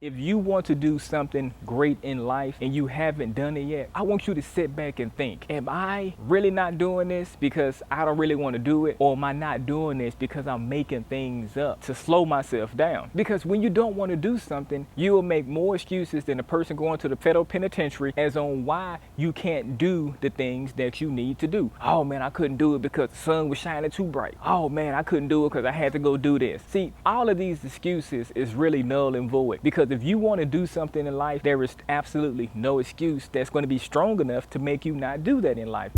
If you want to do something great in life and you haven't done it yet, I want you to sit back and think, am I really not doing this because I don't really want to do it? Or am I not doing this because I'm making things up to slow myself down? Because when you don't want to do something, you will make more excuses than a person going to the federal penitentiary as on why you can't do the things that you need to do. Oh man, I couldn't do it because the sun was shining too bright. Oh man, I couldn't do it because I had to go do this. See, all of these excuses is really null and void, because if you want to do something in life, there is absolutely no excuse that's going to be strong enough to make you not do that in life.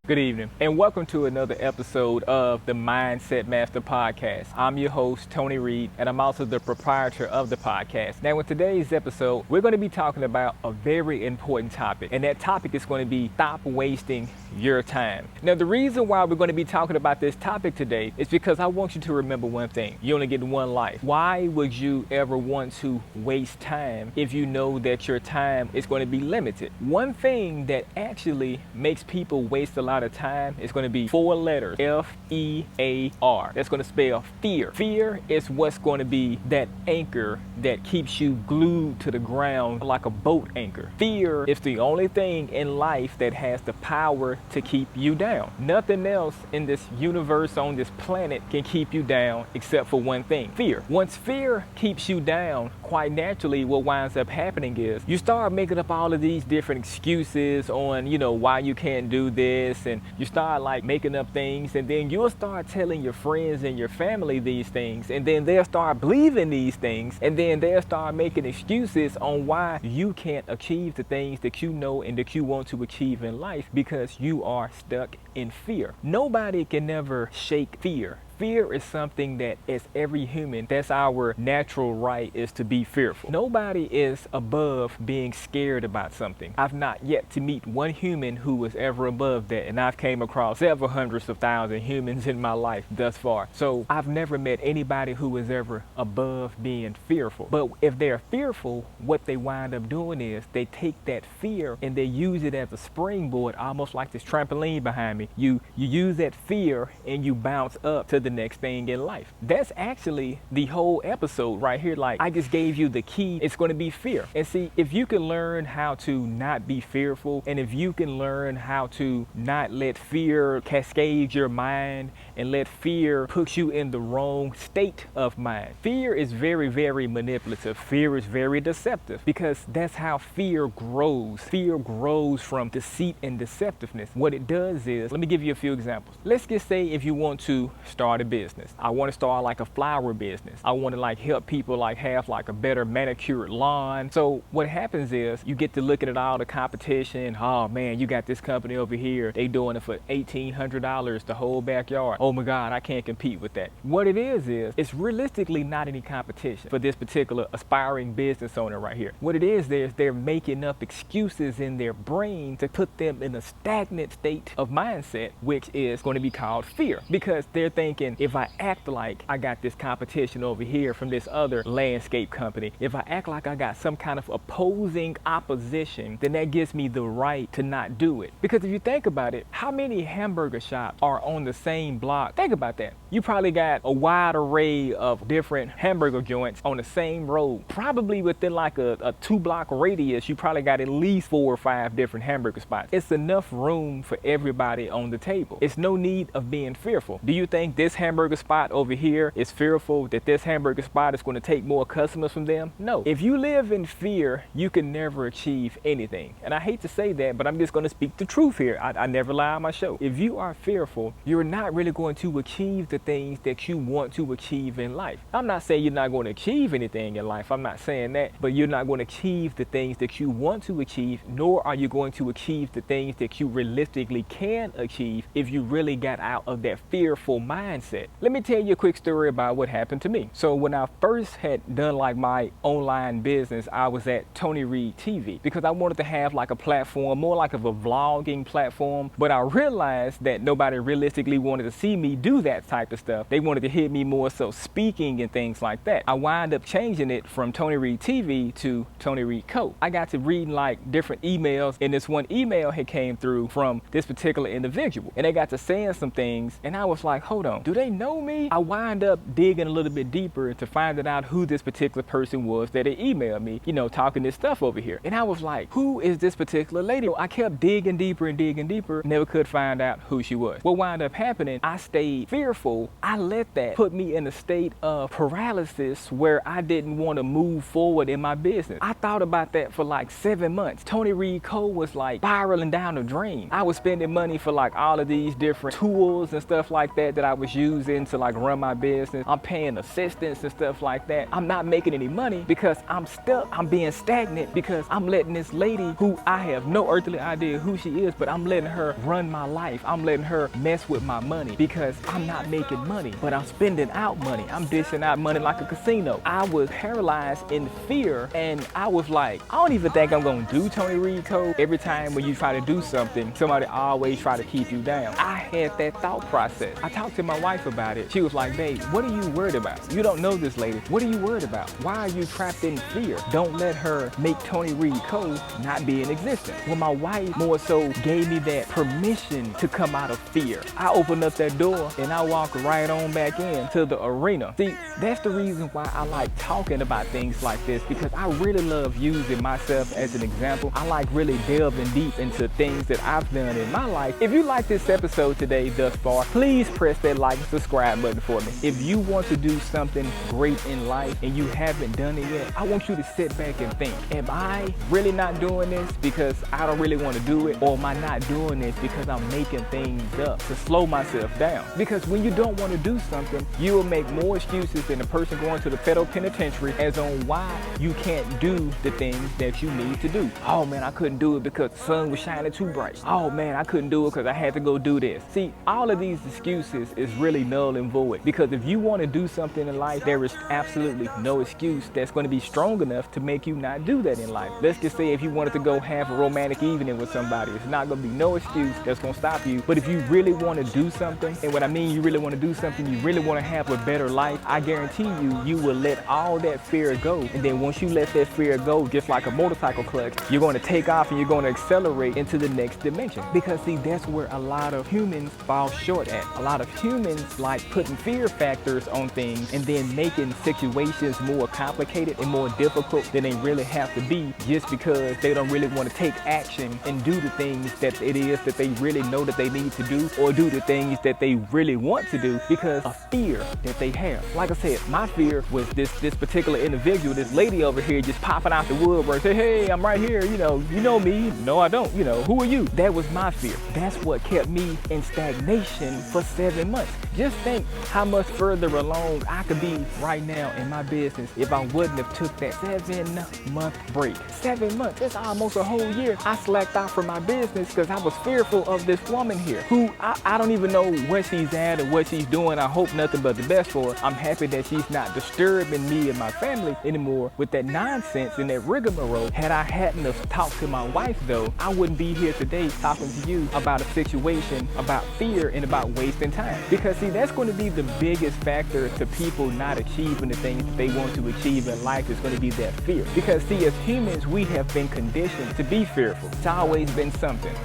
Good evening, and welcome to another episode of the Mindset Master Podcast. I'm your host, Tony Reed, and I'm also the proprietor of the podcast. Now, in today's episode, we're going to be talking about a very important topic, and that topic is going to be stop wasting your time. Now, the reason why we're going to be talking about this topic today is because I want you to remember one thing. You only get one life. Why would you ever want to waste time if you know that your time is going to be limited? One thing that actually makes people waste a lot of time is going to be four letters: F-E-A-R. That's going to spell fear. Fear is what's going to be that anchor that keeps you glued to the ground like a boat anchor. Fear is the only thing in life that has the power to keep you down. Nothing else in this universe, on this planet, can keep you down except for one thing: fear. Once fear keeps you down, quite naturally what winds up happening is you start making up all of these different excuses on, why you can't do this, and you start like making up things, and then you'll start telling your friends and your family these things, and then they'll start believing these things, and then they'll start making excuses on why you can't achieve the things that you know and that you want to achieve in life, because you are stuck in fear. Nobody can never shake fear. Fear is something that, as every human, that's our natural right, is to be fearful. Nobody is above being scared about something. I've not yet to meet one human who was ever above that, and I've came across several hundreds of thousand humans in my life thus far. So I've never met anybody who was ever above being fearful. But if they're fearful, what they wind up doing is they take that fear and they use it as a springboard, almost like this trampoline behind me. You use that fear and you bounce up to the next thing in life. That's actually the whole episode right here. Like, I just gave you the key. It's going to be fear. And see, if you can learn how to not be fearful, and if you can learn how to not let fear cascade your mind and let fear put you in the wrong state of mind. Fear is very, very manipulative. Fear is very deceptive, because that's how fear grows. Fear grows from deceit and deceptiveness. What it does is, let me give you a few examples. Let's just say if you want to start a business. I want to start like a flower business. I want to help people have a better manicured lawn. So what happens is you get to looking at all the competition. Oh man, you got this company over here. They doing it for $1,800 the whole backyard. Oh my God, I can't compete with that. What it is it's realistically not any competition for this particular aspiring business owner right here. What it is they're making up excuses in their brain to put them in a stagnant state of mindset, which is going to be called fear, because they're thinking, if I act like I got this competition over here from this other landscape company, if I act like I got some kind of opposing opposition, then that gives me the right to not do it. Because if you think about it, how many hamburger shops are on the same block? Think about that. You probably got a wide array of different hamburger joints on the same road. Probably within a 2-block radius, you probably got at least 4 or 5 different hamburger spots. It's enough room for everybody on the table. It's no need of being fearful. Do you think this hamburger spot over here is fearful that this hamburger spot is going to take more customers from them? No. If you live in fear, you can never achieve anything. And I hate to say that, but I'm just going to speak the truth here. I never lie on my show. If you are fearful, you're not really going to achieve the things that you want to achieve in life. I'm not saying you're not going to achieve anything in life. I'm not saying that, but you're not going to achieve the things that you want to achieve, nor are you going to achieve the things that you realistically can achieve if you really got out of that fearful mindset. Let me tell you a quick story about what happened to me. So when I first had done my online business, I was at Tony Reed TV because I wanted to have a platform, more of a vlogging platform. But I realized that nobody realistically wanted to see see me do that type of stuff. They wanted to hear me more so speaking and things like that. I wind up changing it from Tony Reed TV to TonyReedCo. I got to reading like different emails, and this one email had came through from this particular individual, and they got to saying some things, and I was like, hold on, do they know me? I wind up digging a little bit deeper to finding out who this particular person was that had emailed me, you know, talking this stuff over here. And I was like, who is this particular lady? I kept digging deeper and digging deeper, never could find out who she was. What wound up happening, I stayed fearful. I let that put me in a state of paralysis where I didn't want to move forward in my business. I thought about that for like 7 months. TonyReedCo was like spiraling down the drain. I was spending money for like all of these different tools and stuff like that I was using to like run my business. I'm paying assistants and stuff like that. I'm not making any money because I'm stuck. I'm being stagnant because I'm letting this lady, who I have no earthly idea who she is, but I'm letting her run my life. I'm letting her mess with my money because I'm not making money, but I'm spending out money. I'm dishing out money like a casino. I was paralyzed in fear, and I was like, I don't even think I'm gonna do TonyReedCo. Every time when you try to do something, somebody always try to keep you down. I had that thought process. I talked to my wife about it. She was like, babe, what are you worried about? You don't know this lady. What are you worried about? Why are you trapped in fear? Don't let her make TonyReedCo not be in existence. Well, my wife more so gave me that permission to come out of fear. I opened up that door and I walked right on back in to the arena. See, that's the reason why I like talking about things like this, because I really love using myself as an example. I like really delving deep into things that I've done in my life. If you like this episode today thus far, please press that like and subscribe button for me. If you want to do something great in life and you haven't done it yet, I want you to sit back and think, am I really not doing this because I don't really want to do it? Or am I not doing this because I'm making things up to slow myself down? Because when you don't want to do something, you will make more excuses than the person going to the federal penitentiary as on why you can't do the things that you need to do. Oh man, I couldn't do it because the sun was shining too bright. Oh man, I couldn't do it because I had to go do this. See, all of these excuses is really null and void, because if you want to do something in life, there is absolutely no excuse that's going to be strong enough to make you not do that in life. Let's just say if you wanted to go have a romantic evening with somebody, it's not going to be no excuse that's going to stop you. But if you really want to do something, and what I mean you really want to do something, you really want to have a better life, I guarantee you, you will let all that fear go. And then once you let that fear go, just like a motorcycle clutch, you're going to take off and you're going to accelerate into the next dimension. Because see, that's where a lot of humans fall short at. A lot of humans like putting fear factors on things and then making situations more complicated and more difficult than they really have to be, just because they don't really want to take action and do the things that it is that they really know that they need to do, or do the things that they really want to do because of fear that they have. Like I said, my fear was this particular individual, this lady over here just popping out the woodwork, say, hey, I'm right here, you know me. No, I don't. Who are you? That was my fear. That's what kept me in stagnation for 7 months. Just think how much further along I could be right now in my business if I wouldn't have took that 7-month break. 7 months, that's almost a whole year. I slacked out from my business because I was fearful of this woman here who I don't even know where she's at or what she's doing. I hope nothing but the best for her. I'm happy that she's not disturbing me and my family anymore with that nonsense and that rigmarole. Had I hadn't have talked to my wife though, I wouldn't be here today talking to you about a situation about fear and about wasting time. Because see, that's going to be the biggest factor to people not achieving the things that they want to achieve in life, is going to be that fear. Because see, as humans, we have been conditioned to be fearful. It's always been something.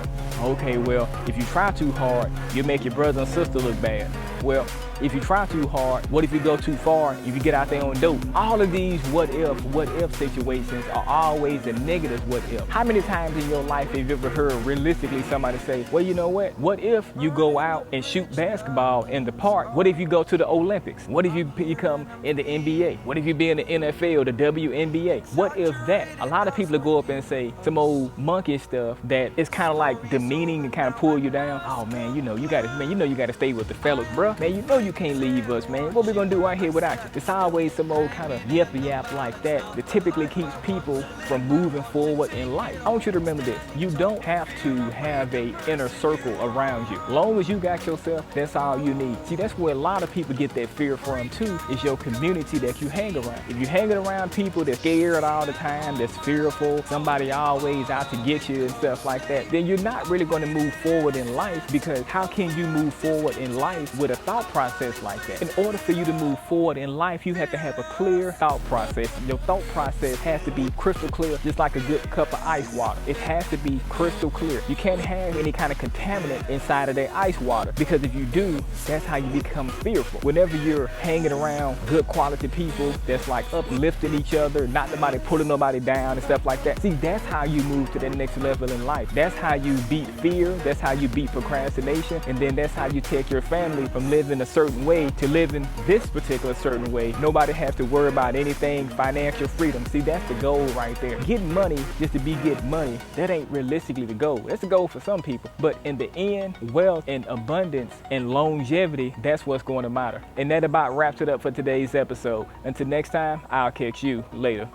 Okay, well, if you try too hard, you make your brother and sister look bad. Well, if you try too hard, what if you go too far, if you get out there on dope? All of these what if situations are always a negative what if. How many times in your life have you ever heard realistically somebody say, well, you know what if you go out and shoot basketball in the park? What if you go to the Olympics? What if you become in the NBA? What if you be in the NFL, the WNBA? What if that? A lot of people go up and say some old monkey stuff that is kind of like demeaning and kind of pull you down. Oh man, you gotta stay with the fellas, bruh. Man, you you can't leave us, man. What we gonna do out here without you? It's always some old kind of yap like that typically keeps people from moving forward in life. I want you to remember this. You don't have to have a inner circle around you. Long as you got yourself, that's all you need. See, that's where a lot of people get that fear from too, is your community that you hang around. If you're hanging around people that's scared all the time, that's fearful, somebody always out to get you and stuff like that, then you're not really going to move forward in life, because how can you move forward in life with a thought process like that? In order for you to move forward in life, you have to have a clear thought process. Your thought process has to be crystal clear, just like a good cup of ice water. It has to be crystal clear. You can't have any kind of contaminant inside of that ice water, because if you do, that's how you become fearful. Whenever you're hanging around good quality people that's like uplifting each other, not nobody pulling nobody down and stuff like that, see, that's how you move to that next level in life. That's how you beat fear. That's how you beat procrastination. And then that's how you take your family from living a certain way to living this particular certain way. Nobody has to worry about anything, financial freedom. See, that's the goal right there. Getting money just to be getting money, that ain't realistically the goal. That's the goal for some people. But in the end, wealth and abundance and longevity, that's what's going to matter. And that about wraps it up for today's episode. Until next time, I'll catch you later.